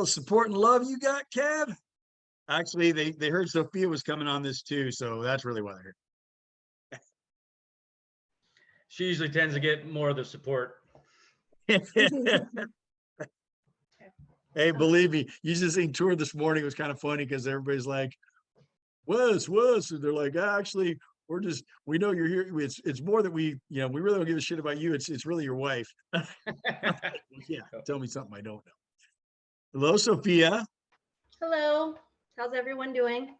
the support and love you got, Kev. Actually, they heard Sophia was coming on this too, so that's really why they're She usually tends to get more of the support. here. Hey, believe me, you just seen tour this morning. It was kind of funny because everybody's like, Wes, and they're like, actually, we know you're here. It's more that we really don't give a shit about you. It's really your wife. Yeah, tell me something I don't know. Hello, Sophia. Hello. How's everyone doing?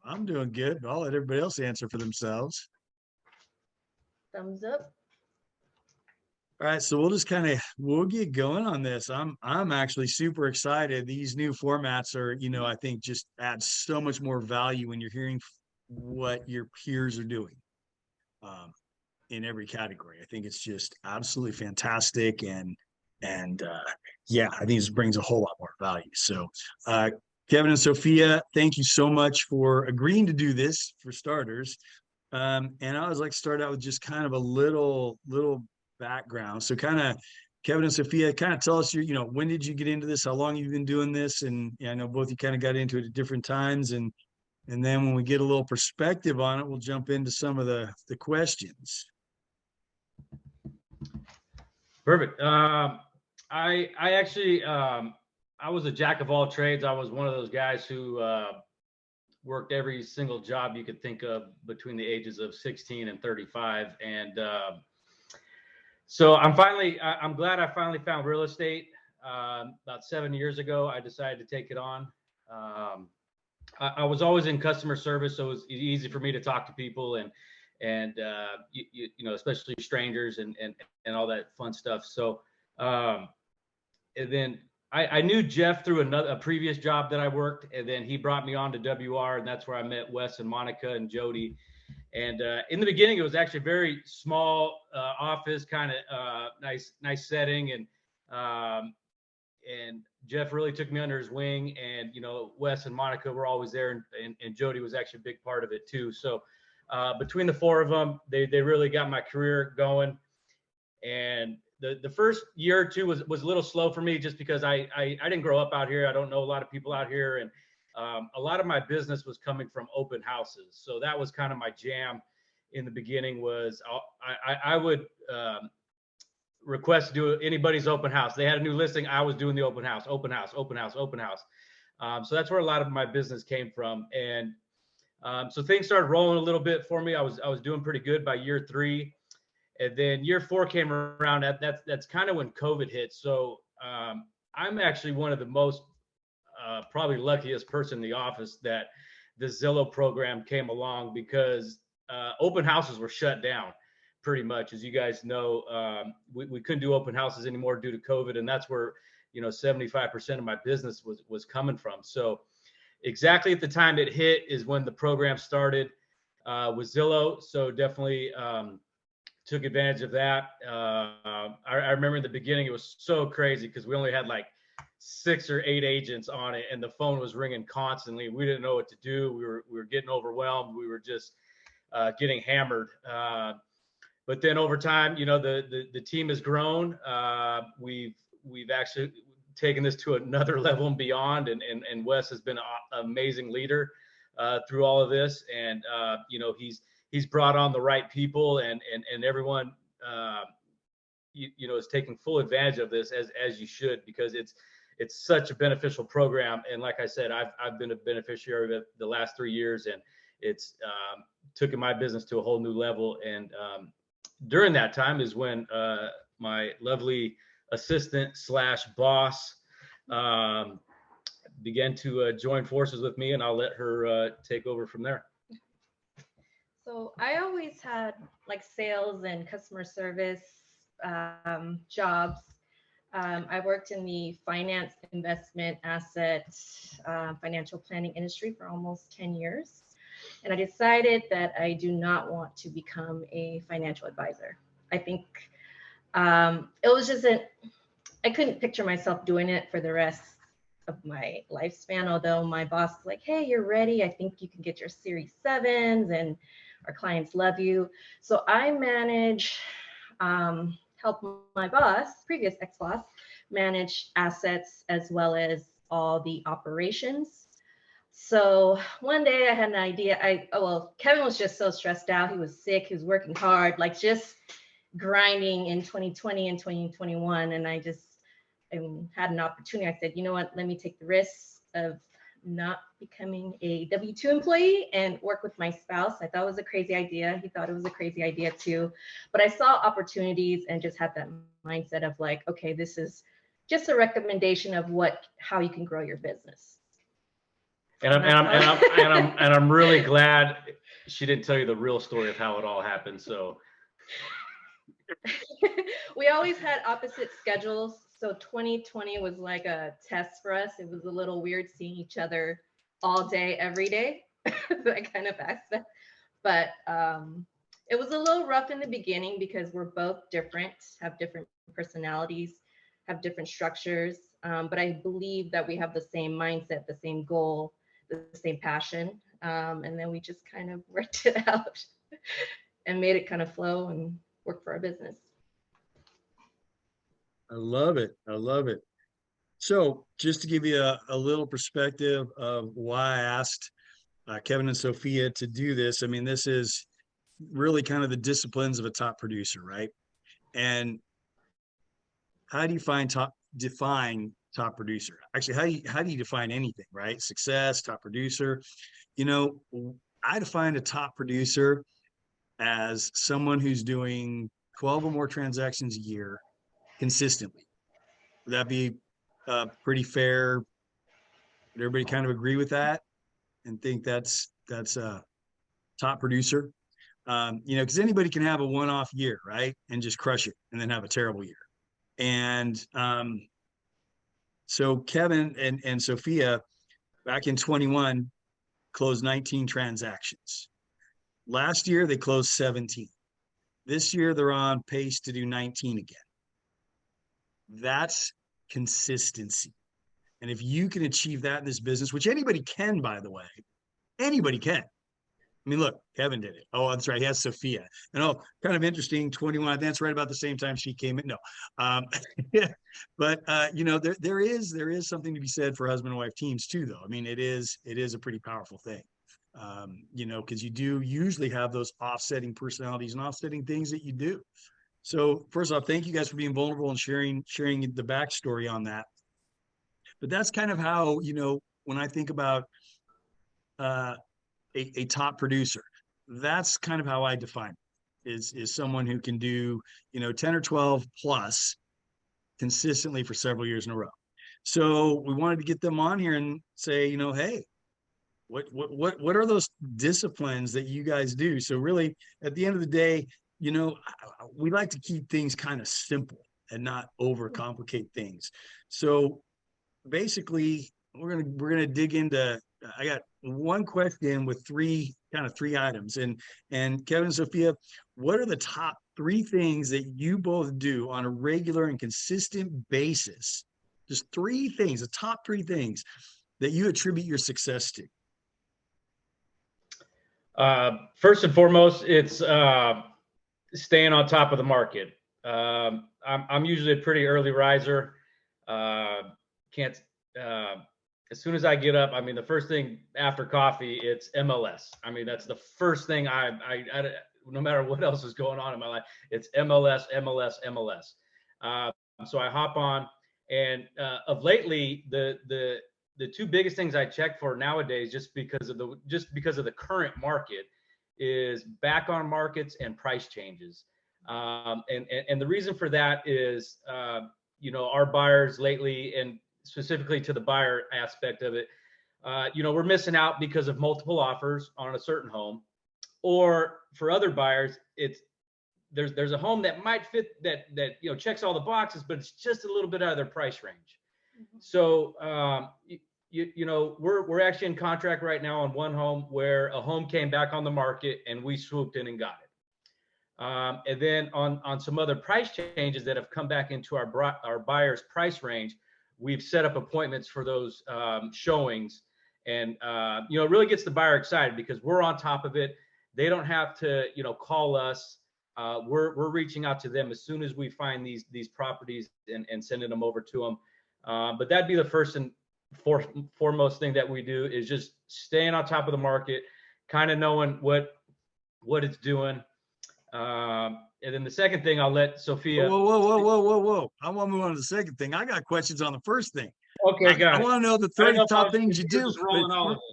I'm doing good. I'll let everybody else answer for themselves. Thumbs up. All right, so we'll get going on this. I'm actually super excited. These new formats are, I think just add so much more value when you're hearing what your peers are doing in every category. I think it's just absolutely fantastic, and yeah, I think this brings a whole lot more value. So Kevin and Sophia, thank you so much for agreeing to do this for starters. And I always like to start out with just kind of a little background. So kind of Kevin and Sophia, kind of tell us when did you get into this? How long you've been doing this? And I know both you kind of got into it at different times. And then when we get a little perspective on it, we'll jump into some of the questions. Perfect. I actually I was a jack of all trades. I was one of those guys who worked every single job you could think of between the ages of 16 and 35. And so I'm glad I finally found real estate. About 7 years ago, I decided to take it on. I was always in customer service, so it was easy for me to talk to people and especially strangers and all that fun stuff. So and then I knew Jeff through a previous job that I worked, and then he brought me on to WR, and that's where I met Wes and Monica and Jody. And in the beginning, it was actually a very small office, kind of nice setting, and Jeff really took me under his wing. And Wes and Monica were always there, and Jody was actually a big part of it too. So between the four of them, they really got my career going. And the first year or two was a little slow for me, just because I didn't grow up out here. I don't know a lot of people out here, and a lot of my business was coming from open houses. So that was kind of my jam in the beginning. Was I would request to do anybody's open house. They had a new listing, I was doing the open house. So that's where a lot of my business came from. And so things started rolling a little bit for me. I was doing pretty good by year 3. And then year 4 came around. That's kind of when COVID hit. So I'm actually one of the most probably luckiest person in the office that the Zillow program came along, because open houses were shut down pretty much. As you guys know, we couldn't do open houses anymore due to COVID. And that's where, 75% of my business was coming from. So exactly at the time it hit is when the program started with Zillow. So definitely took advantage of that. I remember in the beginning, it was so crazy because we only had like 6 or 8 agents on it, and the phone was ringing constantly. We didn't know what to do. We were getting overwhelmed. We were just getting hammered. But then over time, the team has grown. We've actually taken this to another level and beyond. And Wes has been an amazing leader through all of this. And he's brought on the right people, and everyone is taking full advantage of this, as you should, because it's such a beneficial program. And like I said, I've been a beneficiary of it the last 3 years, and it's taken my business to a whole new level. And during that time is when my lovely assistant / boss began to join forces with me, and I'll let her take over from there. So I always had like sales and customer service jobs. I worked in the finance, investment, asset, financial planning industry for almost 10 years. And I decided that I do not want to become a financial advisor. I think it was just I couldn't picture myself doing it for the rest of my lifespan. Although my boss was like, hey, you're ready. I think you can get your Series 7s and our clients love you. So I manage, help my boss, previous ex-boss, manage assets as well as all the operations. So one day I had an idea. Kevin was just so stressed out. He was sick. He was working hard, like just grinding in 2020 and 2021. And I just had an opportunity. I said, you know what, let me take the risks of not becoming a W-2 employee and work with my spouse. I thought it was a crazy idea. He thought it was a crazy idea too. But I saw opportunities and just had that mindset of like, okay, this is just a recommendation of how you can grow your business. And I'm really glad she didn't tell you the real story of how it all happened. So we always had opposite schedules. So 2020 was like a test for us. It was a little weird seeing each other all day, every day, that kind of aspect. But it was a little rough in the beginning because we're both different, have different personalities, have different structures. But I believe that we have the same mindset, the same goal, the same passion. And then we just kind of worked it out and made it kind of flow and work for our business. I love it. I love it. So just to give you a little perspective of why I asked Kevin and Sophia to do this, I mean, this is really kind of the disciplines of a top producer, right? And how do you define top producer? Actually, how do you define anything, right? Success, top producer. You know, I define a top producer as someone who's doing 12 or more transactions a year consistently. Would that be pretty fair? Would everybody kind of agree with that and think that's a top producer? You know, because anybody can have a one-off year, right, and just crush it, and then have a terrible year. And so Kevin and Sophia back in 21 closed 19 transactions. Last year they closed 17. This year they're on pace to do 19 again. That's consistency. And if you can achieve that in this business, which anybody can, by the way, anybody can. I mean, look, Kevin did it. Oh, that's right. He has Sophia. And kind of interesting, 21. That's right about the same time she came in. No. But you know, there is something to be said for husband and wife teams too, though. I mean, it is a pretty powerful thing. You know, because you do usually have those offsetting personalities and offsetting things that you do. So first off, thank you guys for being vulnerable and sharing the backstory on that. But that's kind of how, you know, when I think about a top producer, that's kind of how I define it, is someone who can do, you know, 10 or 12 plus consistently for several years in a row. So we wanted to get them on here and say, you know, hey, what are those disciplines that you guys do? So really, at the end of the day, you know, we like to keep things kind of simple and not overcomplicate things. So basically, we're gonna dig into. I got one question with three items, and Kevin and Sophia, what are the top 3 things that you both do on a regular and consistent basis? Just 3 things, the top 3 things that you attribute your success to. First and foremost, it's staying on top of the market. I'm usually a pretty early riser. As soon as I get up, I mean, the first thing after coffee, it's MLS. I mean, that's the first thing I no matter what else is going on in my life, it's MLS. So I hop on, and of lately, the 2 biggest things I check for nowadays, just because of the current market, is back on markets and price changes. And the reason for that is, you know, our buyers lately, and specifically to the buyer aspect of it, you know, we're missing out because of multiple offers on a certain home, or for other buyers, there's a home that might fit that you know, checks all the boxes, but it's just a little bit out of their price range. Mm-hmm. So you know, we're actually in contract right now on one home where a home came back on the market and we swooped in and got it. And then on some other price changes that have come back into our buyer's price range, we've set up appointments for those showings, and you know, it really gets the buyer excited because we're on top of it. They don't have to, you know, call us we're reaching out to them as soon as we find these properties and sending them over to them. But that'd be the first and foremost thing that we do, is just staying on top of the market, kind of knowing what it's doing. And then the second thing, I'll let Sophia. Whoa. I want to move on to the second thing. I got questions on the first thing. Okay, got I it. want to know the 30 top things you do. Just rolling all of it.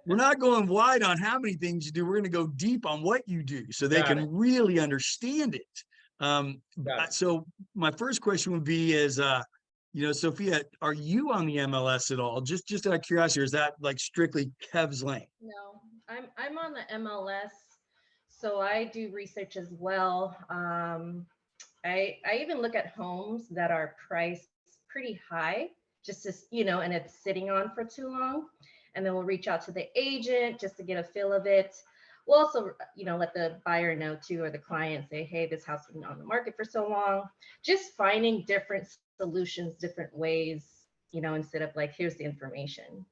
We're not going wide on how many things you do. We're going to go deep on what you do so they Got can it. really understand it. Got it. So my first question would be is, Sophia, are you on the MLS at all? Just out of curiosity, or is that like strictly Kev's lane? No, I'm on the MLS, so I do research as well. I even look at homes that are priced pretty high, just to, and it's sitting on for too long. And then we'll reach out to the agent just to get a feel of it. We'll also, let the buyer know too, or the client, say, hey, this house has been on the market for so long. Just finding different solutions, different ways, instead of like, here's the information.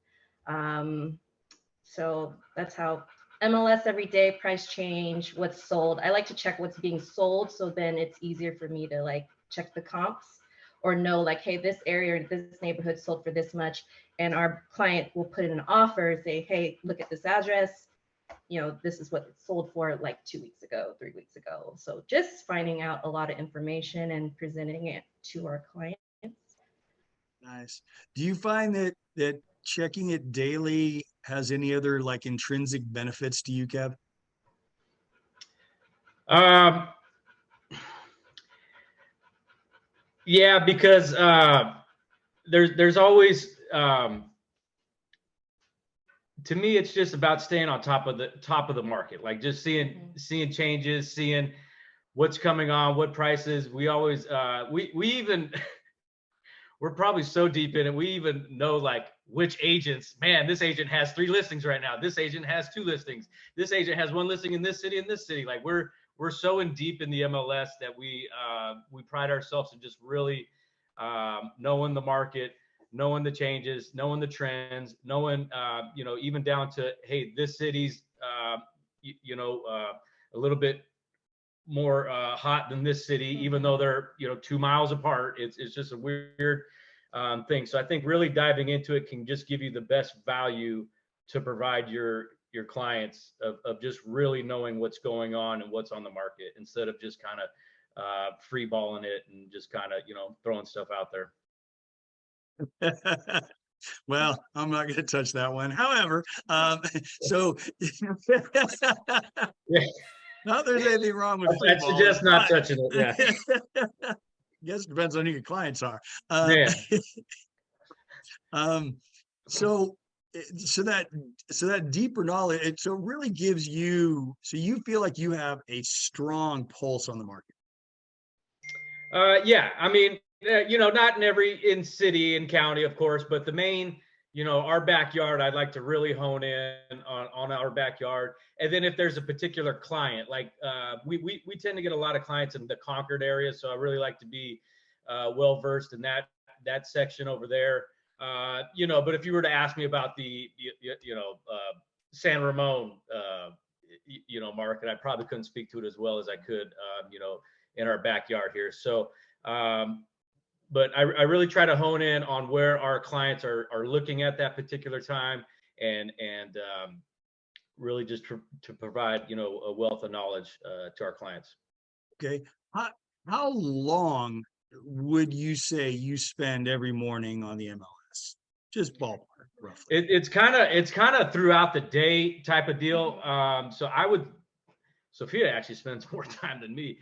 So that's how MLS every day, price change, what's sold. I like to check what's being sold, so then it's easier for me to like check the comps or know like, hey, this area, this neighborhood sold for this much. And our client will put in an offer, say, hey, look at this address. This is what it sold for like 2 weeks ago, 3 weeks ago. So just finding out a lot of information and presenting it to our clients. Nice. Do you find that checking it daily has any other like intrinsic benefits to you, Kev? Yeah, because there's always, to me, it's just about staying on top of the market, like just seeing changes, seeing what's coming on, what prices. We always we even we're probably so deep in it, we even know like which agents. Man, this agent has 3 listings right now. This agent has 2 listings. This agent has 1 listing in this city and this city. Like we're so in deep in the MLS that we pride ourselves in just really knowing the market, knowing the changes, knowing the trends, knowing even down to, hey, this city's a little bit more hot than this city, even though they're 2 miles apart. It's just a weird thing. So I think really diving into it can just give you the best value to provide your clients of just really knowing what's going on and what's on the market, instead of just kind of free balling it and just kind of throwing stuff out there. Well, I'm not going to touch that one. However, so Yeah. not there's anything wrong with free I suggest not touching it. Yeah. I guess it depends on who your clients are. Yeah. So that deeper knowledge, it really gives you, so you feel like you have a strong pulse on the market. Yeah, I mean, not in every city and county, of course, but the main, our backyard, I'd like to really hone in on our backyard. And then if there's a particular client, like we tend to get a lot of clients in the Concord area, so I really like to be well versed in that section over there. But if you were to ask me about the San Ramon market, I probably couldn't speak to it as well as I could in our backyard here. So but I really try to hone in on where our clients are looking at that particular time, and really just to provide a wealth of knowledge to our clients. Okay, how long would you say you spend every morning on the MLS? Just ballpark, roughly. It's kind of throughout the day type of deal. Sophia actually spends more time than me.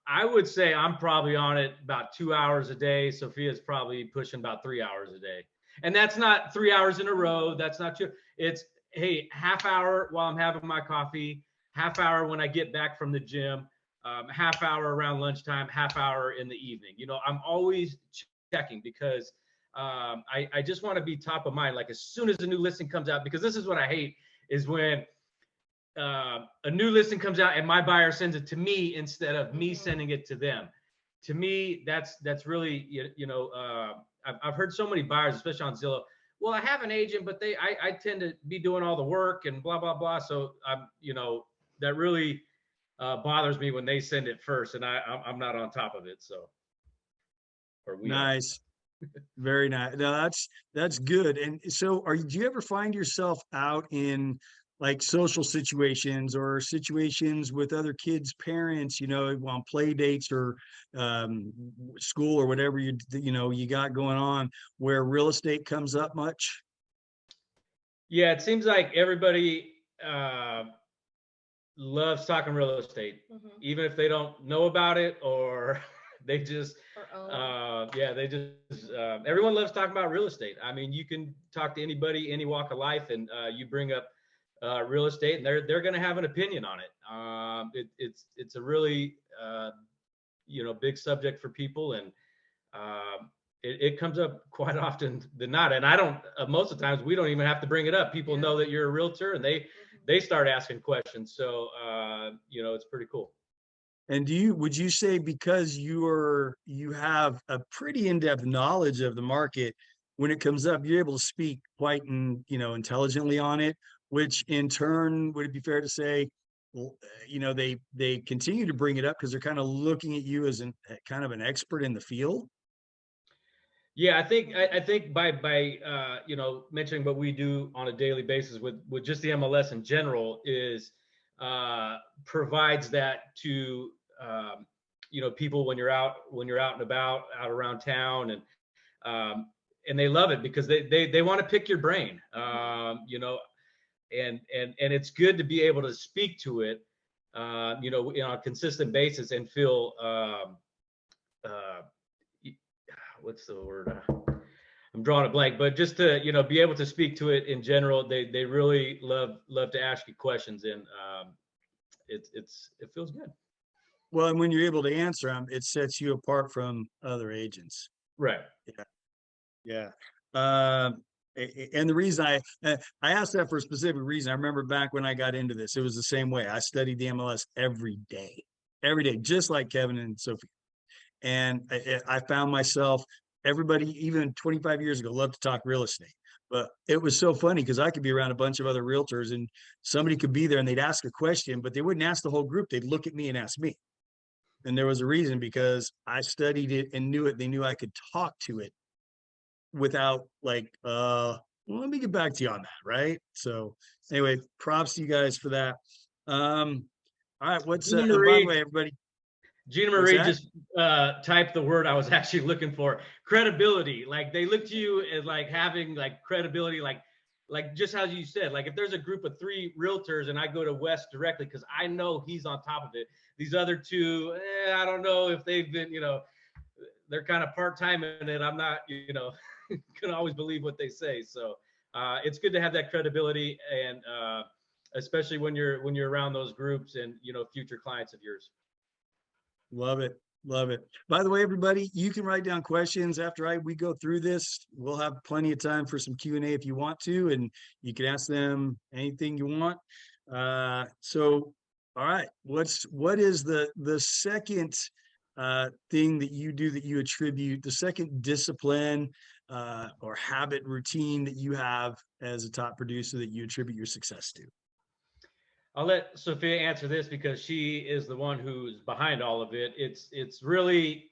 I would say I'm probably on it about 2 hours a day. Sophia's probably pushing about 3 hours a day. And that's not 3 hours in a row. That's not true. It's, hey, half hour while I'm having my coffee, half hour when I get back from the gym, half hour around lunchtime, half hour in the evening. I'm always checking because I just want to be top of mind. Like as soon as a new listing comes out, because this is what I hate, is when a new listing comes out and my buyer sends it to me instead of me sending it to them. To me, that's really, I've heard so many buyers, especially on Zillow. Well, I have an agent, but I tend to be doing all the work and blah, blah, blah. So that really, bothers me when they send it first and I'm not on top of it. So, or we are. Nice. Very nice. No, that's good. And so do you ever find yourself out in like social situations or situations with other kids' parents, on play dates or school or whatever you got going on where real estate comes up much? Yeah, it seems like everybody loves talking real estate, even if they don't know about it or they just everyone loves talking about real estate. I mean, you can talk to anybody, any walk of life, and you bring up real estate, and they're going to have an opinion on it. It's a really big subject for people, and it comes up quite often than not. And I don't most of the times we don't even have to bring it up. People know that you're a realtor, and they start asking questions. So it's pretty cool. And would you say because you have a pretty in-depth knowledge of the market, when it comes up, you're able to speak quite intelligently on it, which in turn, would it be fair to say, they continue to bring it up because they're kind of looking at you as kind of an expert in the field? Yeah, I think by mentioning what we do on a daily basis with just the MLS in general is provides that to people when you're out and about out around town, and they love it because they want to pick your brain, and it's good to be able to speak to it on a consistent basis and feel what's the word? I'm drawing a blank, but just to be able to speak to it in general, they really love to ask you questions, and it feels good. Well, and when you're able to answer them, it sets you apart from other agents. Right. Yeah. And the reason I asked that for a specific reason. I remember back when I got into this, it was the same way. I studied the MLS every day, just like Kevin and Sophie. And I found myself, everybody, even 25 years ago, loved to talk real estate. But it was so funny because I could be around a bunch of other realtors and somebody could be there and they'd ask a question, but they wouldn't ask the whole group. They'd look at me and ask me. And there was a reason, because I studied it and knew it. They knew I could talk to it without like, well, let me get back to you on that. Right. So anyway, props to you guys for that. All right. What's by the way, everybody, Gina Marie just typed the word I was actually looking for: credibility. Like they look to you as like having like credibility, like just how you said, like if there's a group of 3 realtors and I go to Wes directly because I know he's on top of it. These other 2, I don't know if they've been, they're kind of part-time in it. I'm not, can always believe what they say. So it's good to have that credibility, and especially when you're around those groups and future clients of yours. Love it. Love it. By the way, everybody, you can write down questions after we go through this. We'll have plenty of time for some Q&A if you want to, and you can ask them anything you want. So, all right, what is the second thing that you do that you attribute, the second discipline or habit, routine that you have as a top producer that you attribute your success to? I'll let Sophia answer this because she is the one who's behind all of it. It's really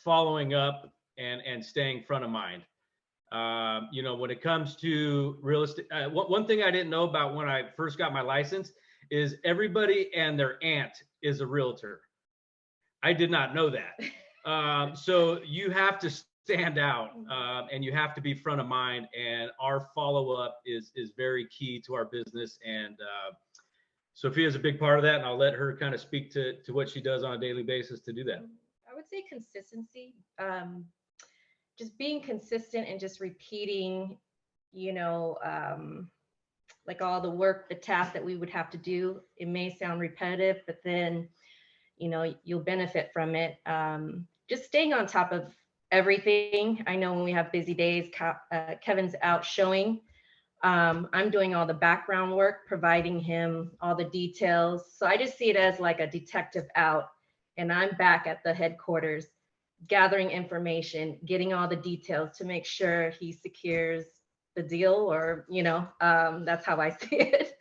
following up and staying front of mind. When it comes to real estate, one thing I didn't know about when I first got my license is everybody and their aunt is a realtor. I did not know that. So you have to stand out, and you have to be front of mind, and our follow-up is very key to our business, and Sophia is a big part of that, and I'll let her kind of speak to what she does on a daily basis to do that. I would say consistency, just being consistent and just repeating, like all the work, the tasks that we would have to do. It may sound repetitive, but then you'll benefit from it. Just staying on top of everything. I know when we have busy days, Kevin's out showing. I'm doing all the background work, providing him all the details. So I just see it as like a detective out, and I'm back at the headquarters, gathering information, getting all the details to make sure he secures the deal, or, that's how I see it.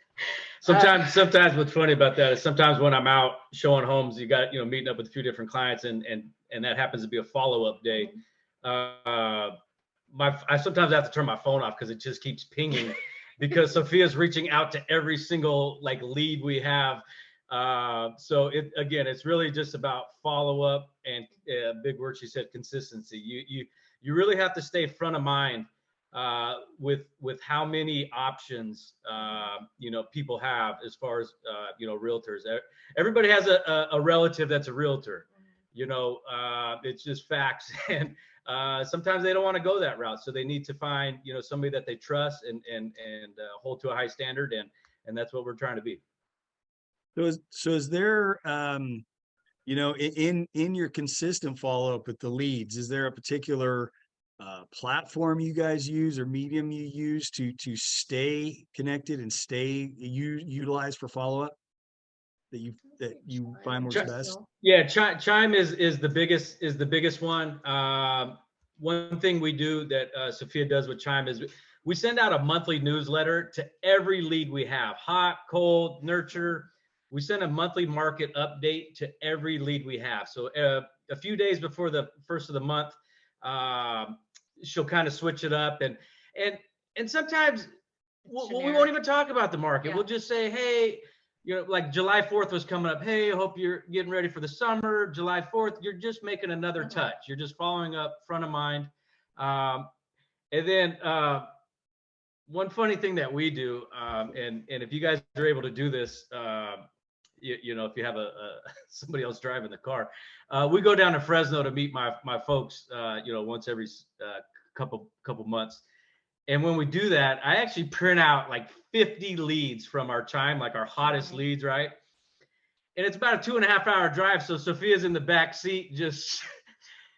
Sometimes what's funny about that is sometimes when I'm out showing homes, you got, meeting up with a few different clients, and that happens to be a follow-up day. I sometimes have to turn my phone off because it just keeps pinging because Sophia's reaching out to every single like lead we have. So it's really just about follow-up and big word she said, consistency. You really have to stay front of mind with how many options people have as far as realtors. Everybody has a relative that's a realtor. It's just facts. And sometimes they don't want to go that route, so they need to find somebody that they trust and hold to a high standard, and that's what we're trying to be. So is there in your consistent follow-up with the leads, is there a particular platform you guys use or medium you use to stay connected and stay utilized for follow-up that you find works best? Yeah, Chime is the biggest one. One thing we do that Sophia does with Chime is we send out a monthly newsletter to every lead we have, hot, cold, nurture. We send a monthly market update to every lead we have. So a few days before the first of the month, she'll kind of switch it up, and sometimes we won't even talk about the market. Yeah. We'll just say, hey, like July 4th was coming up. Hey, I hope you're getting ready for the summer. July 4th, you're just making another touch. You're just following up, front of mind. And then one funny thing that we do, and if you guys are able to do this, if you have somebody else driving the car, we go down to Fresno to meet my folks, once every couple months. And when we do that, I actually print out like 50 leads from our Chime, like our hottest leads, right? And it's about a 2.5 hour drive. So Sophia's in the back seat, just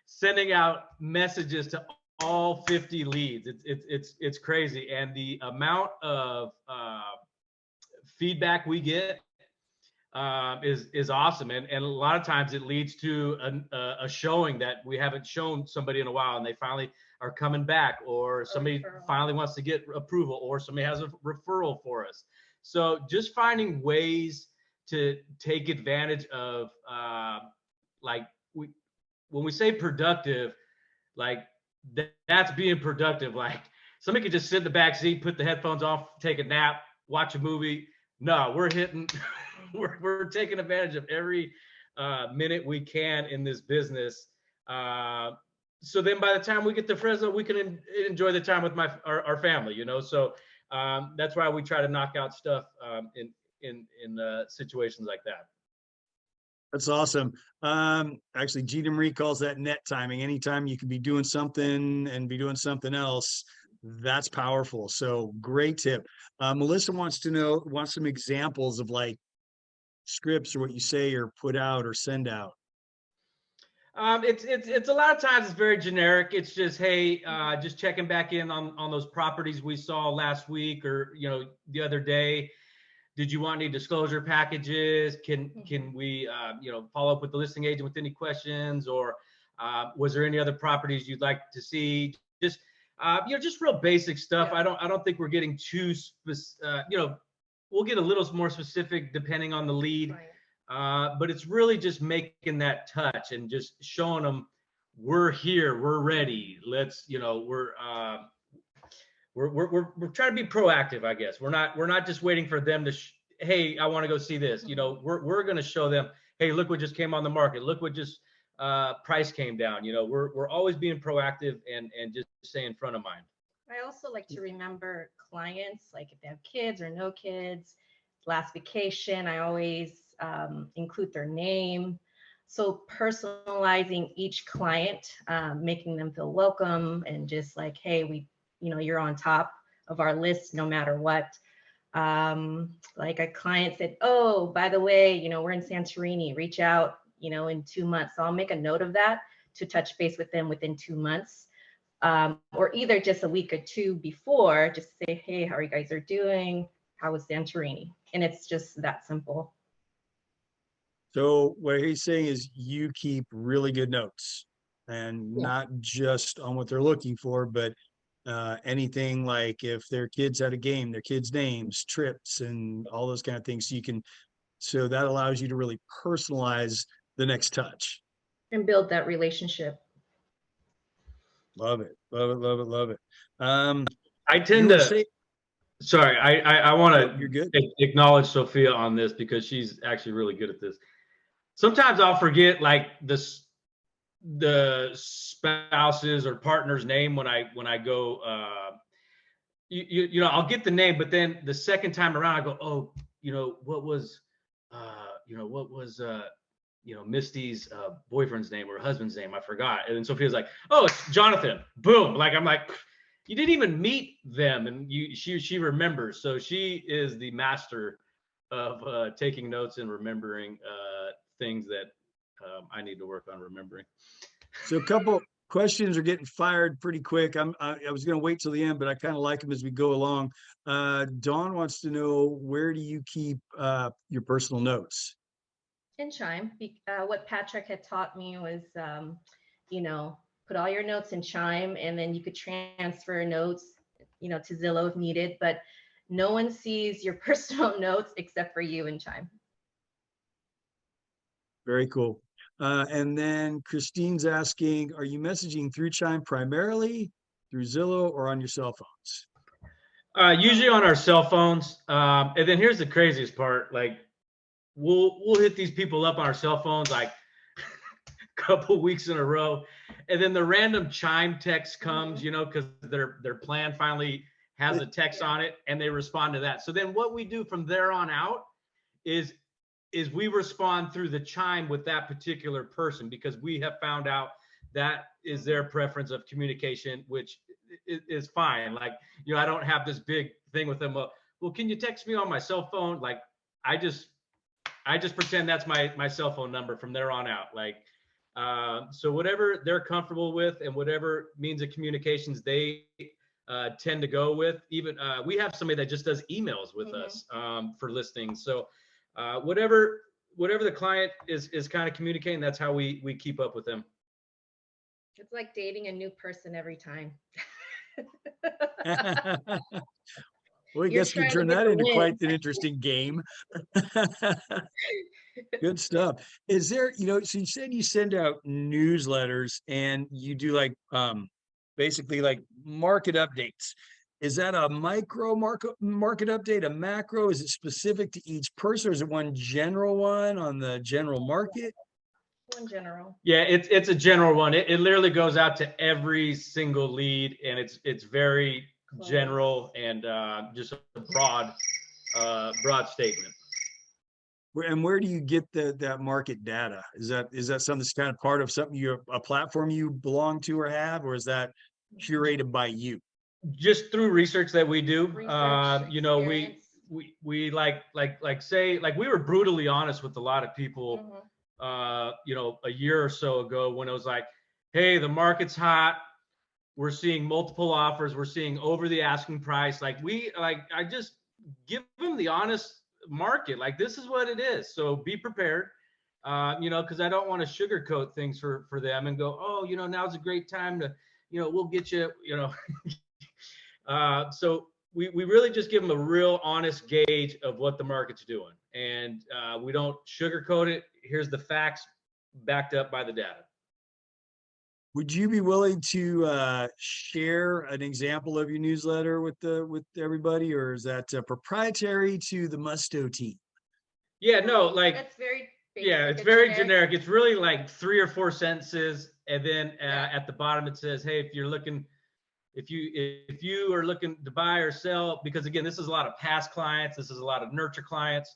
sending out messages to all 50 leads. It's crazy. And the amount of feedback we get is awesome. And a lot of times it leads to a showing that we haven't shown somebody in a while, and they finally are coming back, or somebody finally wants to get approval, or somebody has a referral for us. So just finding ways to take advantage of when we say productive, like that's being productive. Like somebody could just sit in the back seat, put the headphones off, take a nap, watch a movie. No, we're hitting we're taking advantage of every minute we can in this business. So then by the time we get to Fresno, we can enjoy the time with our family, So that's why we try to knock out stuff in situations like that. That's awesome. Actually, Gina Marie calls that net timing. Anytime you can be doing something and be doing something else, that's powerful. So great tip. Melissa wants some examples of like scripts or what you say or put out or send out. It's a lot of times it's very generic. It's just, hey, just checking back in on those properties we saw last week or the other day. Did you want any disclosure packages? Can we follow up with the listing agent with any questions, or was there any other properties you'd like to see? Just just real basic stuff. Yeah. I don't think we're getting too we'll get a little more specific depending on the lead. Right. But it's really just making that touch and just showing them we're here, we're ready. Let's, we're trying to be proactive, I guess. We're not just waiting for them to, hey, I want to go see this. We're going to show them, hey, look what just came on the market. Look what just price came down. We're always being proactive and just staying front of mind. I also like to remember clients, like if they have kids or no kids, last vacation, I always include their name. So personalizing each client, making them feel welcome and just like, hey, you're on top of our list no matter what. Like a client said, oh, by the way, we're in Santorini, reach out, in 2 months. So I'll make a note of that to touch base with them within 2 months. Or either just a week or two before, just say, hey, how are you guys doing? How was Santorini? And it's just that simple. So what he's saying is you keep really good notes and not just on what they're looking for, but anything like if their kids at a game, their kids' names, trips, and all those kind of things. So that allows you to really personalize the next touch. And build that relationship. Love it, love it, love it, love it. Um, I you tend were to, saying, sorry, I want you're good. to acknowledge Sophia on this because she's actually really good at this. Sometimes I'll forget like the spouse's or partner's name when I go you know, I'll get the name, but then the second time around I go, oh, what was Misty's boyfriend's name or husband's name? I forgot. And then Sophia's like, oh, it's Jonathan. Boom. Like, I'm like, you didn't even meet them, and she remembers. So she is the master of taking notes and remembering things that I need to work on remembering. So a couple questions are getting fired pretty quick. I was going to wait till the end, but I kind of like them as we go along. Dawn wants to know, where do you keep your personal notes? In Chime. What Patrick had taught me was, put all your notes in Chime, and then you could transfer notes, to Zillow if needed, but no one sees your personal notes except for you in Chime. Very cool. And then Christine's asking, are you messaging through Chime primarily, through Zillow, or on your cell phones? Usually on our cell phones. And then here's the craziest part. Like, we'll hit these people up on our cell phones like a couple weeks in a row, and then the random Chime text comes, because their plan finally has a text on it, and they respond to that. So then what we do from there on out is we respond through the Chime with that particular person, because we have found out that is their preference of communication, which is fine. Like, I don't have this big thing with them. Well, can you text me on my cell phone? Like, I just pretend that's my cell phone number from there on out. Like, so whatever they're comfortable with and whatever means of communications they tend to go with. Even we have somebody that just does emails with us for listings. So whatever the client is kind of communicating, that's how we keep up with them. It's like dating a new person every time. Well, I guess we can turn that into quite an interesting game. Good stuff. Is there, so you said you send out newsletters and you do like basically like market updates. Is that a micro market update, a macro? Is it specific to each person, or is it one general one on the general market? One general. Yeah, it's a general one. It literally goes out to every single lead, and it's very general and just a broad statement. And where do you get that market data? Is that something that's kind of part of something a platform you belong to or have, or is that curated by you? Just through research that we do. We say, like, we were brutally honest with a lot of people a year or so ago, when it was like, hey, the market's hot, we're seeing multiple offers, we're seeing over the asking price. I just give them the honest market, like, this is what it is, so be prepared, because I don't want to sugarcoat things for them and go, oh, now's a great time to, we'll get you, so we really just give them a real honest gauge of what the market's doing, and we don't sugarcoat it. Here's the facts backed up by the data. Would you be willing to share an example of your newsletter with everybody, or is that proprietary to the Musto team? Yeah, no, like, that's very basic. Yeah, it's very generic. It's really like 3 or 4 sentences, and then at the bottom it says, hey, if you are looking to buy or sell, because again, this is a lot of past clients, this is a lot of nurture clients,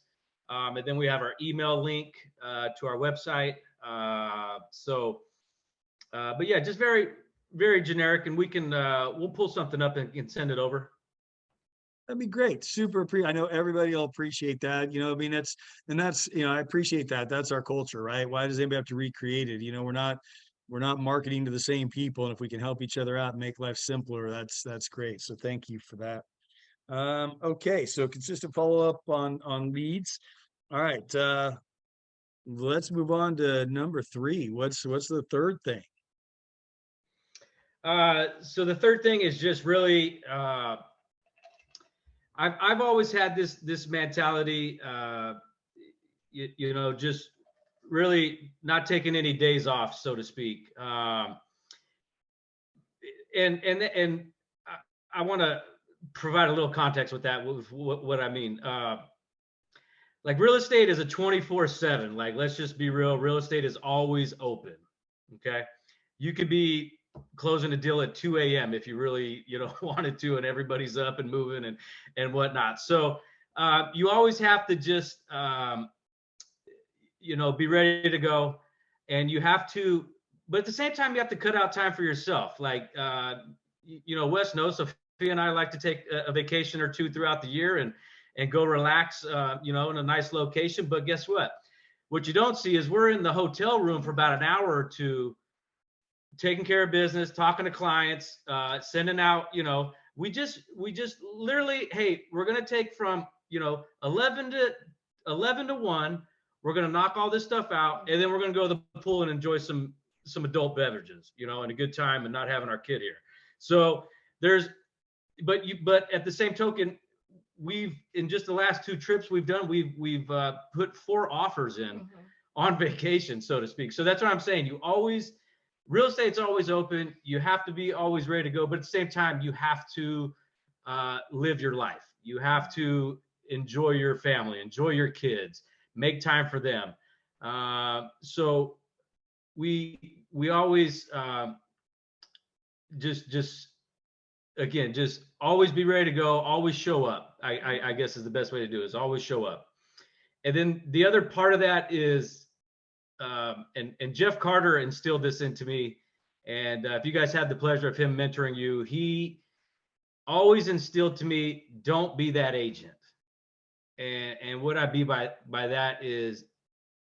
and then we have our email link to our website. But yeah, just very, very generic, and we can we'll pull something up and send it over. That'd be great. Super. I know everybody will appreciate that. I mean, that's I appreciate that. That's our culture, right? Why does anybody have to recreate it? We're not marketing to the same people, and if we can help each other out and make life simpler, that's great. So thank you for that. Okay, so consistent follow-up on leads. All right, let's move on to number 3. What's the third thing? So the third thing is just really, I've always had this mentality, you know, just really not taking any days off, so to speak. And I want to provide a little context with that, with what I mean. Like real estate is a 24/7. Like, let's just be real. Real estate is always open. Okay. You could be closing a deal at 2 a.m. if you really, you know, wanted to, and everybody's up and moving and whatnot. So you always have to just, you know, be ready to go. And you have to, but at the same time, you have to cut out time for yourself. Like, you know, Wes knows, Sophia and I like to take a vacation or two throughout the year and go relax, you know, in a nice location. But guess what? What you don't see is we're in the hotel room for about an hour or two, taking care of business, talking to clients, sending out, you know, we just literally, hey, we're going to take from, you know, 11 to 1. We're going to knock all this stuff out, and then we're going to go to the pool and enjoy some adult beverages, you know, and a good time, and not having our kid here. So there's, but at the same token, we've, in just the last 2 trips we've done, we've put 4 offers in on vacation, so to speak. So that's what I'm saying. You always, real estate's always open. You have to be always ready to go, but at the same time, you have to live your life. You have to enjoy your family, enjoy your kids, make time for them. So we always just again, just always be ready to go, always show up. I guess is the best way to do it, is always show up. And then the other part of that is, and Jeff Carter instilled this into me. And if you guys had the pleasure of him mentoring you, he always instilled to me, don't be that agent. And what I mean by that is,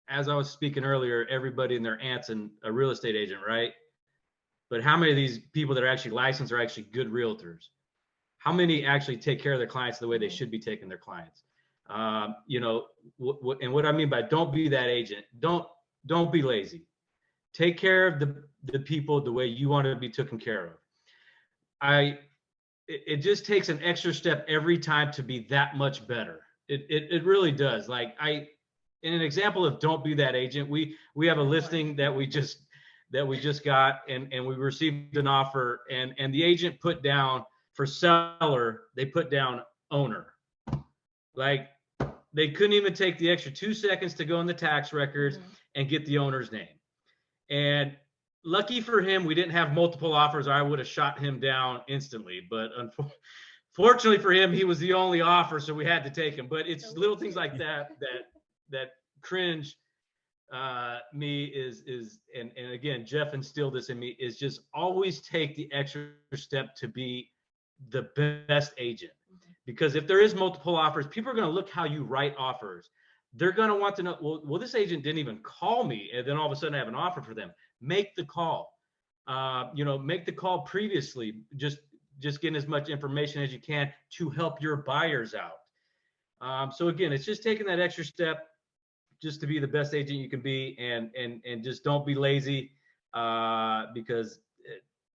as I was speaking earlier, everybody and their aunt's a real estate agent, right? But how many of these people that are actually licensed are actually good realtors? How many actually take care of their clients the way they should be taking their clients? You know, and what I mean by don't be that agent, don't be lazy. Take care of the people the way you want to be taken care of. It just takes an extra step every time to be that much better. It really does. Like, in an example of don't be that agent, we have a listing that we just got, and we received an offer, and the agent put down, for seller, they put down owner. Like, they couldn't even take the extra 2 seconds to go in the tax records and get the owner's name. And lucky for him, we didn't have multiple offers, or I would have shot him down instantly. But fortunately for him, he was the only offer, so we had to take him. But it's little things like that cringe me is and again, Jeff instilled this in me, is just always take the extra step to be the best agent. Because if there is multiple offers, people are going to look how you write offers. They're going to want to know, well, this agent didn't even call me, and then all of a sudden I have an offer for them. Make the call. You know, make the call previously. Just getting as much information as you can to help your buyers out. So again, it's just taking that extra step just to be the best agent you can be, and just don't be lazy, because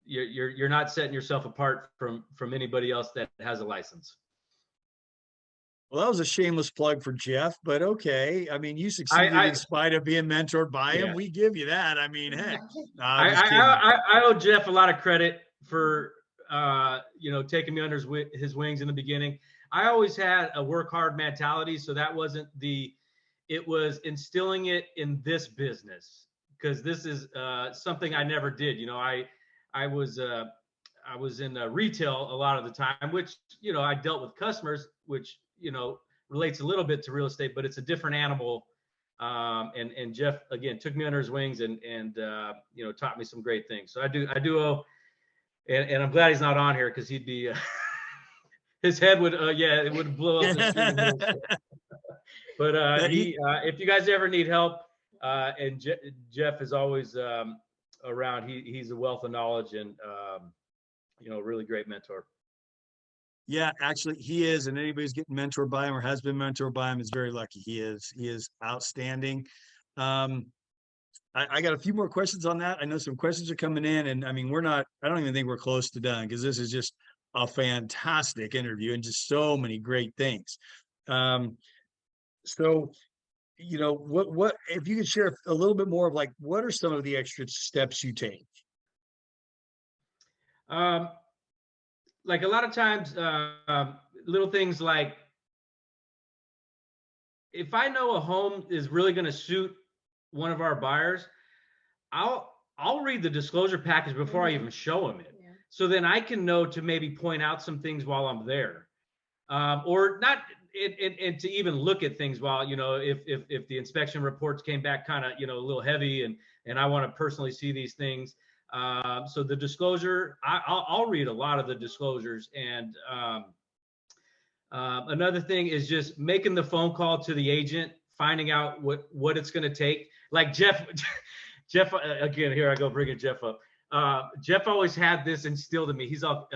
you're not setting yourself apart from anybody else that has a license. Well, that was a shameless plug for Jeff, but okay. I mean, you succeeded in spite of being mentored by him. We give you that. I mean, heck. I owe Jeff a lot of credit for you know, taking me under his wings in the beginning. I always had a work hard mentality, so that wasn't it was instilling it in this business, because this is something I never did. You know, I was in retail a lot of the time, which, you know, I dealt with customers, which, you know, relates a little bit to real estate, but it's a different animal. And Jeff, again, took me under his wings and you know, taught me some great things. So I do owe, and I'm glad he's not on here, because he'd be, his head would, it would blow up. But if you guys ever need help, and Jeff is always around, he's a wealth of knowledge, and you know, really great mentor. Yeah, actually he is. And anybody's getting mentored by him or has been mentored by him is very lucky. He is outstanding. I got a few more questions on that. I know some questions are coming in, and I mean, I don't even think we're close to done because this is just a fantastic interview and just so many great things. Um, so, what if you could share a little bit more of like, what are some of the extra steps you take? Um, like a lot of times, little things like if I know a home is really going to suit one of our buyers, I'll read the disclosure package before I even show them it. Yeah. So then I can know to maybe point out some things while I'm there, or not, and to even look at things while if the inspection reports came back kind of a little heavy, and I want to personally see these things. So the disclosure, I'll read a lot of the disclosures, and another thing is just making the phone call to the agent, finding out what it's going to take. Like Jeff, Jeff again. Here I go bringing Jeff up. Jeff always had this instilled in me. He's all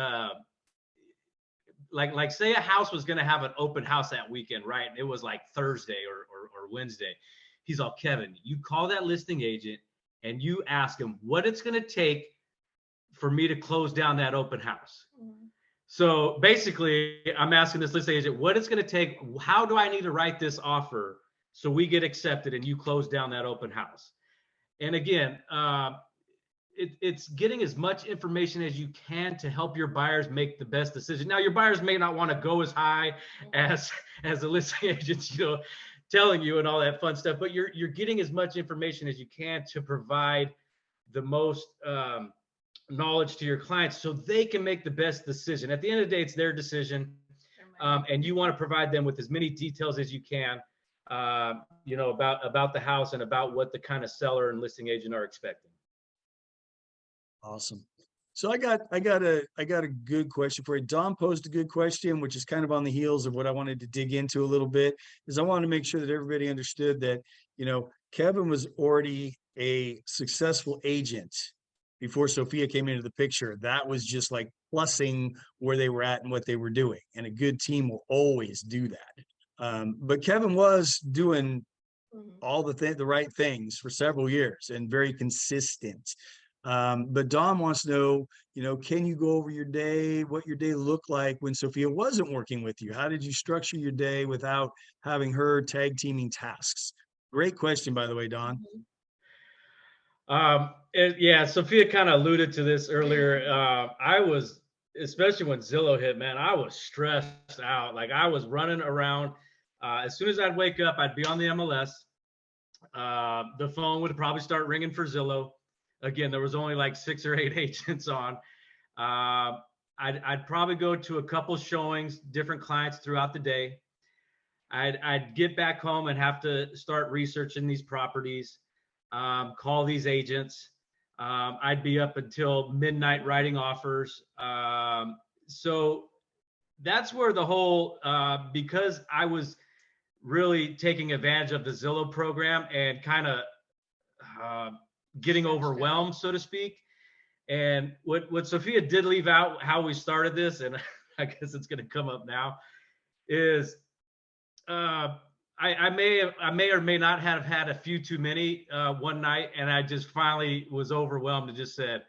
like say a house was going to have an open house that weekend, right? It was like Thursday or Wednesday. He's all, Kevin, you call that listing agent and you ask him what it's going to take for me to close down that open house. Mm-hmm. So basically, I'm asking this listing agent what it's going to take. How do I need to write this offer so we get accepted and you close down that open house? And again, it's getting as much information as you can to help your buyers make the best decision. Now, your buyers may not want to go as high as the listing agents, telling you and all that fun stuff, but you're getting as much information as you can to provide the most knowledge to your clients so they can make the best decision. At the end of the day, it's their decision, and you want to provide them with as many details as you can, about the house and about what the kind of seller and listing agent are expecting. Awesome. So I got a good question for you. Don posed a good question, which is kind of on the heels of what I wanted to dig into a little bit, is I wanted to make sure that everybody understood that, Kevin was already a successful agent before Sophia came into the picture. That was just like plussing where they were at and what they were doing. And a good team will always do that. But Kevin was doing all the right things for several years and very consistent. But Don wants to know, can you go over your day, what your day looked like when Sophia wasn't working with you? How did you structure your day without having her tag teaming tasks? Great question, by the way, Don. Yeah, Sophia kind of alluded to this earlier. I was, especially when Zillow hit, man, I was stressed out. Like I was running around. As soon as I'd wake up, I'd be on the MLS. The phone would probably start ringing for Zillow. Again, there was only like 6 or 8 agents on. I'd probably go to a couple showings, different clients throughout the day. I'd get back home and have to start researching these properties, call these agents. I'd be up until midnight writing offers. So that's where the whole, because I was really taking advantage of the Zillow program and kind of getting overwhelmed, so to speak. And what Sophia did leave out, how we started this, and I guess it's going to come up now, is I may or may not have had a few too many one night, and I just finally was overwhelmed and just said,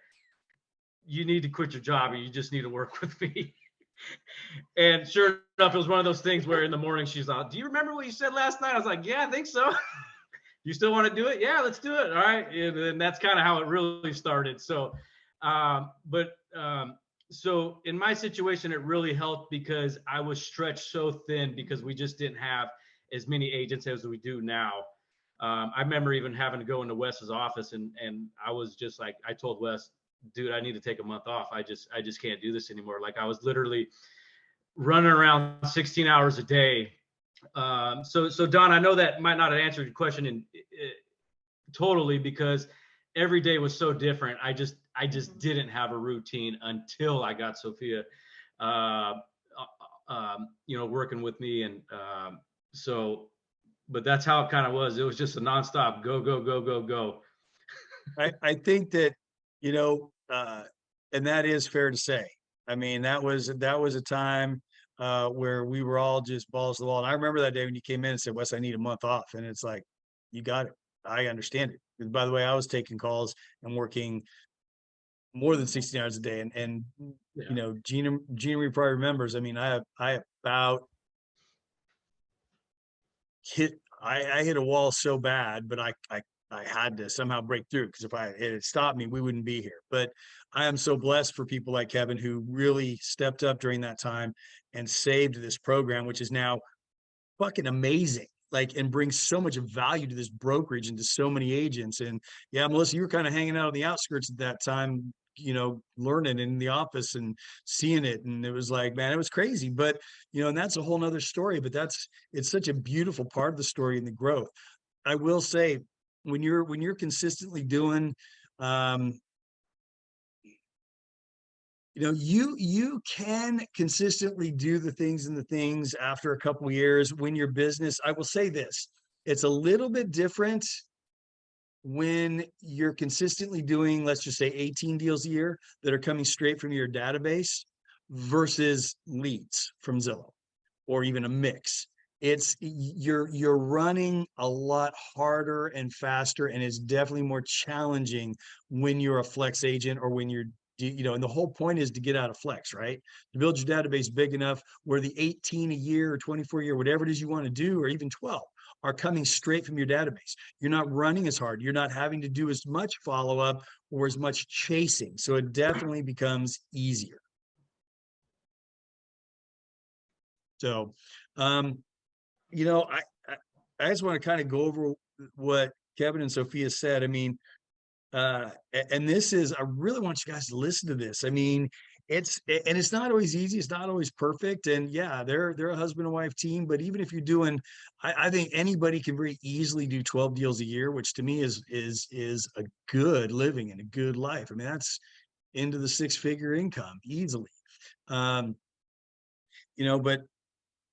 you need to quit your job and you just need to work with me. And sure enough, it was one of those things where in the morning she's like, do you remember what you said last night? I was like, yeah, I think so. You still want to do it? Yeah, let's do it. All right. And that's kind of how it really started. So, so in my situation, it really helped because I was stretched so thin because we just didn't have as many agents as we do now. I remember even having to go into Wes's office and I was just like, I told Wes, dude, I need to take a month off. I just can't do this anymore. Like I was literally running around 16 hours a day. So Don, I know that might not have answered your question totally because every day was so different. I just didn't have a routine until I got Sophia, working with me. And but that's how it kind of was. It was just a nonstop go, go, go, go, go. I think that, and that is fair to say. I mean, that was a time where we were all just balls to the wall. And I remember that day when you came in and said, Wes, I need a month off. And it's like, you got it. I understand it. And by the way, I was taking calls and working more than 16 hours a day. And Yeah. you know, Gina probably remembers, I mean, I about hit, I hit a wall so bad, but I had to somehow break through, because if it had stopped me, we wouldn't be here. But I am so blessed for people like Kevin who really stepped up during that time and saved this program, which is now fucking amazing. Like, and brings so much value to this brokerage and to so many agents. And yeah, Melissa, you were kind of hanging out on the outskirts at that time, you know, learning in the office and seeing it. And it was like, man, it was crazy. But, you know, and that's a whole nother story, but it's such a beautiful part of the story and the growth. I will say, when you're consistently doing, you know, you can consistently do the things after a couple of years when your business, I will say this, it's a little bit different when you're consistently doing, let's just say 18 deals a year that are coming straight from your database versus leads from Zillow, or even a mix. It's you're running a lot harder and faster, and it's definitely more challenging when you're a flex agent, or when you're, you know, and the whole point is to get out of flex, right? To build your database big enough where the 18 a year or 24 a year, whatever it is you want to do, or even 12, are coming straight from your database. You're not running as hard. You're not having to do as much follow-up or as much chasing. So it definitely becomes easier. So, you know, I just want to kind of go over what Kevin and Sophia said. I mean, and this is, I really want you guys to listen to this. I mean, it's not always easy. It's not always perfect. And yeah, they're a husband and wife team, but even if you're doing, I think anybody can very easily do 12 deals a year, which to me is a good living and a good life. I mean, that's into the 6-figure income easily. You know, but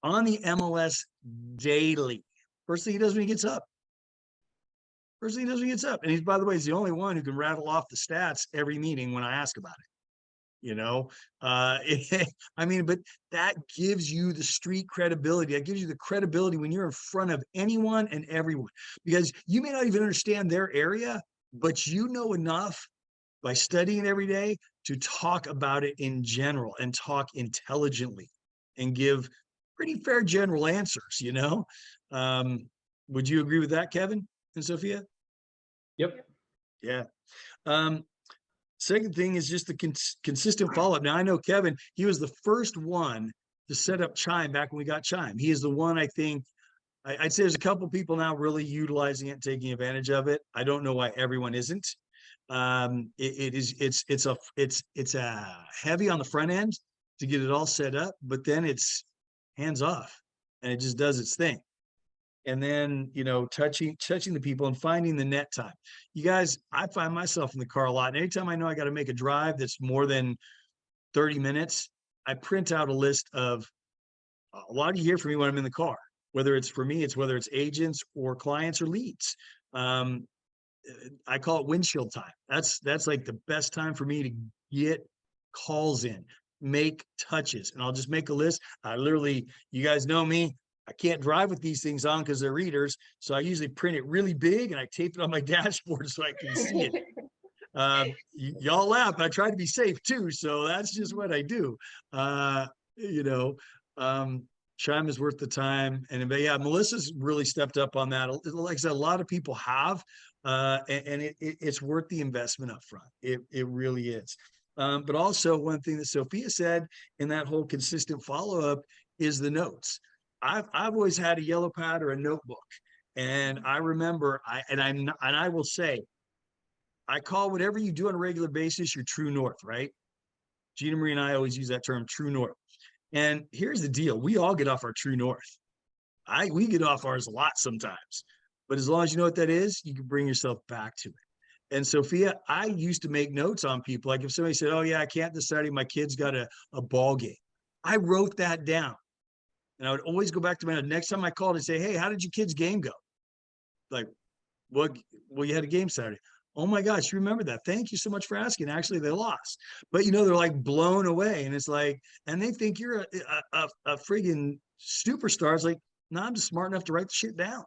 on the MLS daily, first thing he does when he gets up, and he's, by the way, he's the only one who can rattle off the stats every meeting when I ask about it. You know, I mean, but that gives you the street credibility. That gives you the credibility when you're in front of anyone and everyone, because you may not even understand their area, but you know enough by studying every day to talk about it in general, and talk intelligently and give pretty fair general answers, you know? Would you agree with that, Kevin and Sophia? Yep. Yeah. Second thing is just the consistent follow-up. Now, I know Kevin, he was the first one to set up Chime back when we got Chime. He is the one, I think, I'd say there's a couple people now really utilizing it and taking advantage of it. I don't know why everyone isn't. It's heavy on the front end to get it all set up, but then it's hands off and it just does its thing. And then, you know, touching the people and finding the net time. You guys, I find myself in the car a lot. And anytime I know I got to make a drive that's more than 30 minutes, I print out a list of, a lot of you hear from me when I'm in the car, whether it's for me, whether it's agents or clients or leads. I call it windshield time. That's like the best time for me to get calls in, make touches, and I'll just make a list. I literally, you guys know me, I can't drive with these things on because they're readers. So I usually print it really big and I tape it on my dashboard so I can see it. Y'all laugh, but I try to be safe too. So that's just what I do. You know, Chime is worth the time. And but yeah, Melissa's really stepped up on that. Like I said, a lot of people have, and it's worth the investment up front. It really is. But also one thing that Sophia said in that whole consistent follow-up is the notes. I've always had a yellow pad or a notebook. And I remember, I will say, I call whatever you do on a regular basis your true north, right? Gina Marie and I always use that term, true north. And here's the deal. We all get off our true north. We get off ours a lot sometimes. But as long as you know what that is, you can bring yourself back to it. And Sophia, I used to make notes on people. Like if somebody said, oh yeah, I can't this Saturday, my kid's got a ball game. I wrote that down. And I would always go back to my next time I called and say, hey, how did your kid's game go? Like, well, you had a game Saturday. Oh my gosh, you remember that. Thank you so much for asking. Actually, they lost. But you know, they're like blown away. And it's like, and they think you're a friggin' superstar. It's like, no, I'm just smart enough to write the shit down.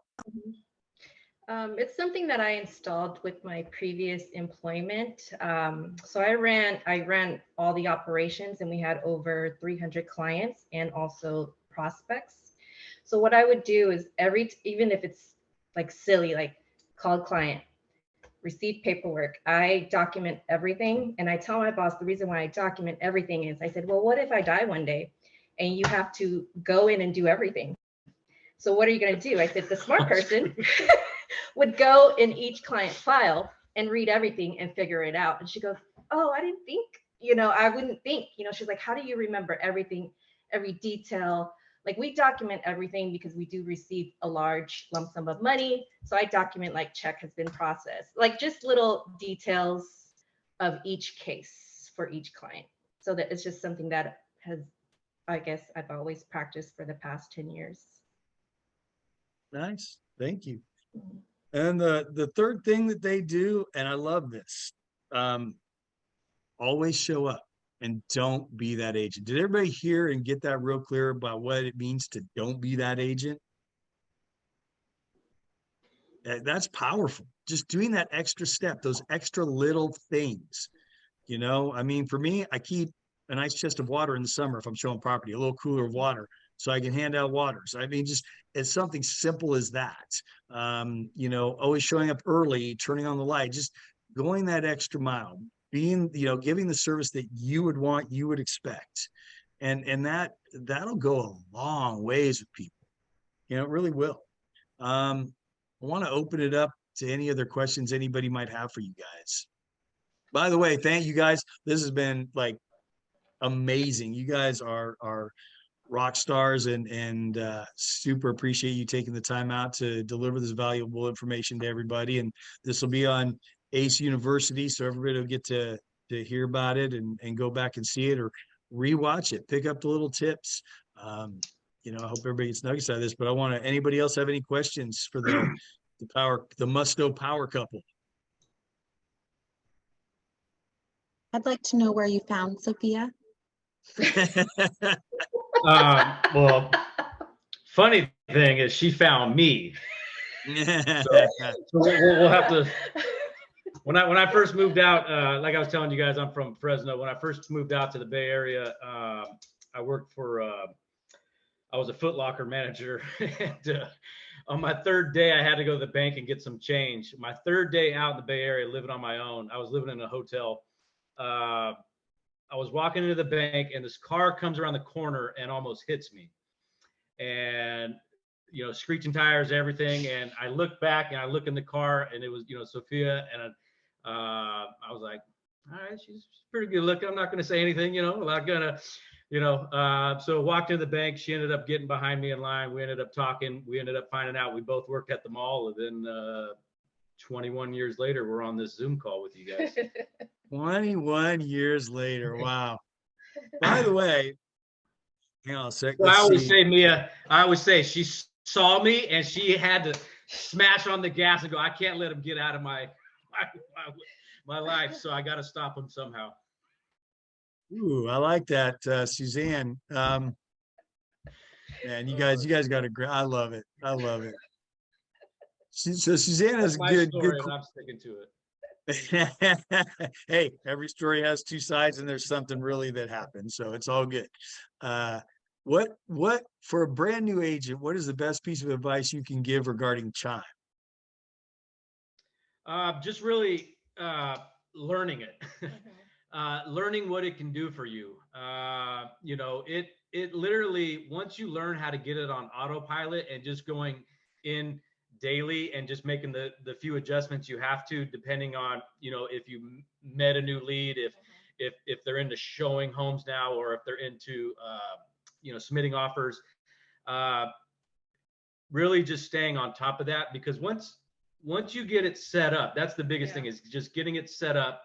It's something that I installed with my previous employment. So I ran all the operations, and we had over 300 clients and also prospects. So what I would do is even if it's like silly, like called client, receive paperwork, I document everything. And I tell my boss the reason why I document everything is I said, well, what if I die one day and you have to go in and do everything? So what are you going to do? I said, the smart person would go in each client file and read everything and figure it out. And she goes, oh, I didn't think, I wouldn't think, she's like, how do you remember everything, every detail? Like, we document everything because we do receive a large lump sum of money. So I document like check has been processed, like just little details of each case for each client. So that it's just something that I guess I've always practiced for the past 10 years. Nice. Thank you. Mhm. And the third thing that they do, and I love this, always show up and don't be that agent. Did everybody hear and get that real clear about what it means to don't be that agent? That's powerful. Just doing that extra step, those extra little things. I mean, for me, I keep a nice chest of water in the summer if I'm showing property, a little cooler of water, so I can hand out waters. I mean, just it's something simple as that. Always showing up early, turning on the light, just going that extra mile, being, giving the service that you would want, you would expect. And that'll go a long ways with people. It really will. I want to open it up to any other questions anybody might have for you guys. By the way, thank you guys. This has been like amazing. You guys are rock stars, and super appreciate you taking the time out to deliver this valuable information to everybody. And this will be on ACE University, so everybody will get to hear about it and go back and see it or rewatch it, pick up the little tips. I hope everybody gets nuggets out of this. But anybody else have any questions for the Musto power couple? I'd like to know where you found Sophia. Well, funny thing is she found me. So we'll have to. When I first moved out, like I was telling you guys, I'm from Fresno. When I first moved out to the Bay Area, I worked for. I was a Foot Locker manager, and on my third day, I had to go to the bank and get some change. My third day out in the Bay Area, living on my own, I was living in a hotel. I was walking into the bank, and this car comes around the corner and almost hits me. And screeching tires, everything. And I look back and I look in the car, and it was Sophia. And I was like, all right, she's pretty good looking. I'm not going to say anything, I'm not gonna. So walked into the bank. She ended up getting behind me in line. We ended up talking. We ended up finding out we both worked at the mall. And then 21 years later, we're on this Zoom call with you guys. 21 years later. Wow. By the way, hang on a sec. So I always say, Mia, she saw me and she had to smash on the gas and go, I can't let him get out of my life. So I got to stop him somehow. Ooh, I like that, Suzanne. Man, you guys got a great. I love it. I love it. So Suzanne has That's my story, and I'm sticking to it. Hey, every story has two sides, and there's something really that happened, so it's all good. What for a brand new agent, what is the best piece of advice you can give regarding Chime? Just really learning it. Learning what it can do for you. It literally, once you learn how to get it on autopilot and just going in daily and just making the few adjustments you have to, depending on, if you met a new lead, if they're into showing homes now, or if they're into, submitting offers, really just staying on top of that, because once you get it set up, that's the biggest thing, is just getting it set up.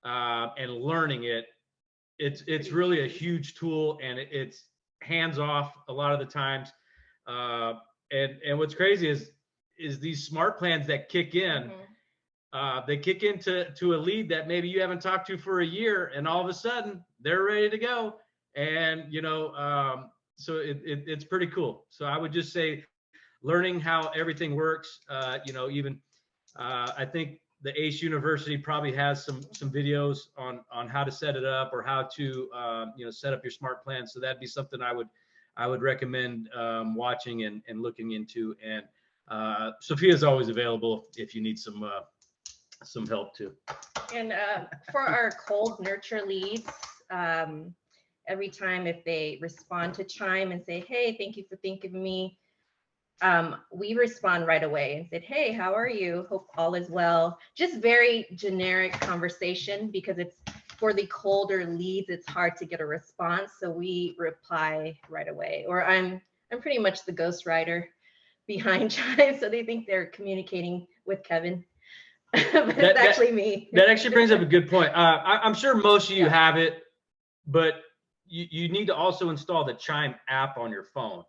And learning it, it's really a huge tool, and it's hands off a lot of the times. And what's crazy is these smart plans that kick in, they kick into a lead that maybe you haven't talked to for a year, and all of a sudden they're ready to go. And so it's pretty cool. So I would just say learning how everything works. You know, even I think the Ace University probably has some videos on how to set it up or how to you know, set up your smart plan. So that'd be something I would recommend watching and looking into. And Sophia's always available if you need some help too. And for our cold nurture leads, every time if they respond to Chime and say, hey, thank you for thinking of me, we respond right away and said, hey, how are you? Hope all is well. Just very generic conversation, because it's for the colder leads, it's hard to get a response. So we reply right away. Or I'm pretty much the ghostwriter behind Chime. So they think they're communicating with Kevin. But it's actually me. That actually brings up a good point. I'm sure most of you have it, but you need to also install the Chime app on your phone.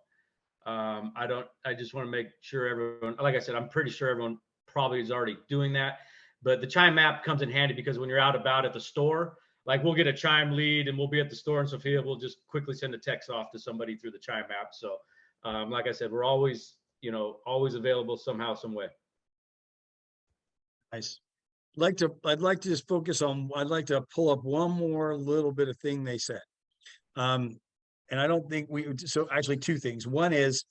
I just want to make sure everyone, like I said, I'm pretty sure everyone probably is already doing that, but the Chime app comes in handy because when you're out about at the store, like we'll get a Chime lead and we'll be at the store and Sophia will just quickly send a text off to somebody through the Chime app. So, like I said, we're always, you know, always available somehow, some way. Nice. I'd like to just focus on, I'd like to pull up one more little bit of thing they said. And I don't think so actually two things. One is,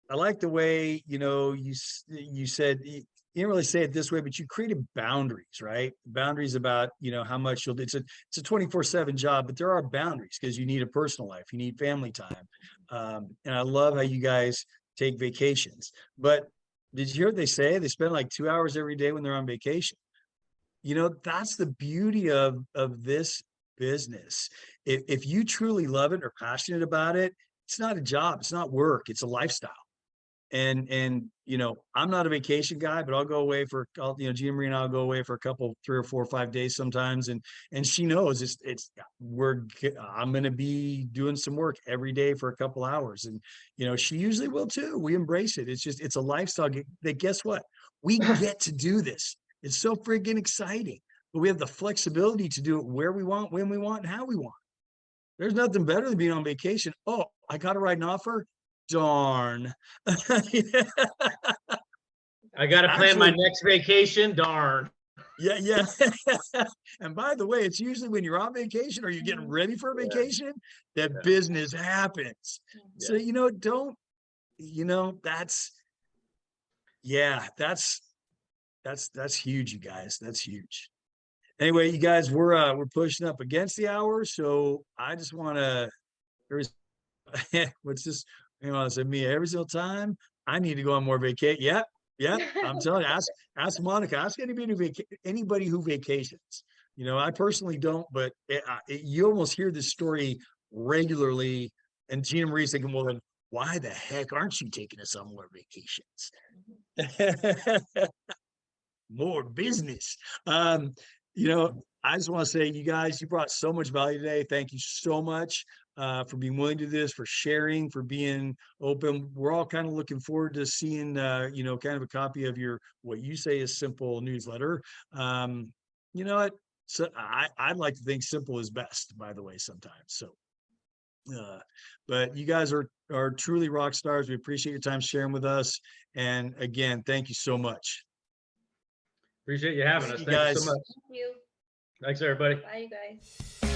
I like the way, you know, you said, you didn't really say it this way, but you created boundaries, right? Boundaries about, you know, how much it's a 24/7 job, but there are boundaries because you need a personal life, you need family time. And I love how you guys take vacations. But did you hear what they say? They spend like 2 hours every day when they're on vacation. You know, that's the beauty of this business. If you truly love it or passionate about it, it's not a job, it's not work, it's a lifestyle. And you know, I'm not a vacation guy, but I'll go away for, you know, Gina Marie and I'll go away for a couple, 3 or 4 or 5 days sometimes. And she knows I'm going to be doing some work every day for a couple hours. And, you know, she usually will too. We embrace it. It's a lifestyle that, guess what? We get to do this. It's so freaking exciting, but we have the flexibility to do it where we want, when we want, and how we want. There's nothing better than being on vacation. Oh, I got to write an offer. Darn. Yeah. I got to plan my next vacation. Darn. Yeah. And by the way, it's usually when you're on vacation or you're getting ready for a vacation that business happens. Yeah. So, you know, that's huge, you guys. That's huge. Anyway, you guys, we're pushing up against the hour. So I just want to, what's this? You know, I said, me every single time I need to go on more vacation. Yeah. I'm telling you, ask Monica, ask anybody who vacations. You know, I personally don't, but you almost hear this story regularly. And Gina Marie's thinking, well, then why the heck aren't you taking us on more vacations? More business. You know, I just want to say, you guys, you brought so much value today. Thank you so much for being willing to do this, for sharing, for being open. We're all kind of looking forward to seeing, you know, kind of a copy of what you say is simple newsletter. You know what? So I'd like to think simple is best, by the way, sometimes. So, but you guys are truly rock stars. We appreciate your time sharing with us. And again, thank you so much. Appreciate you having us. Thank you so much. Thank you. Thanks, everybody. Bye, you guys.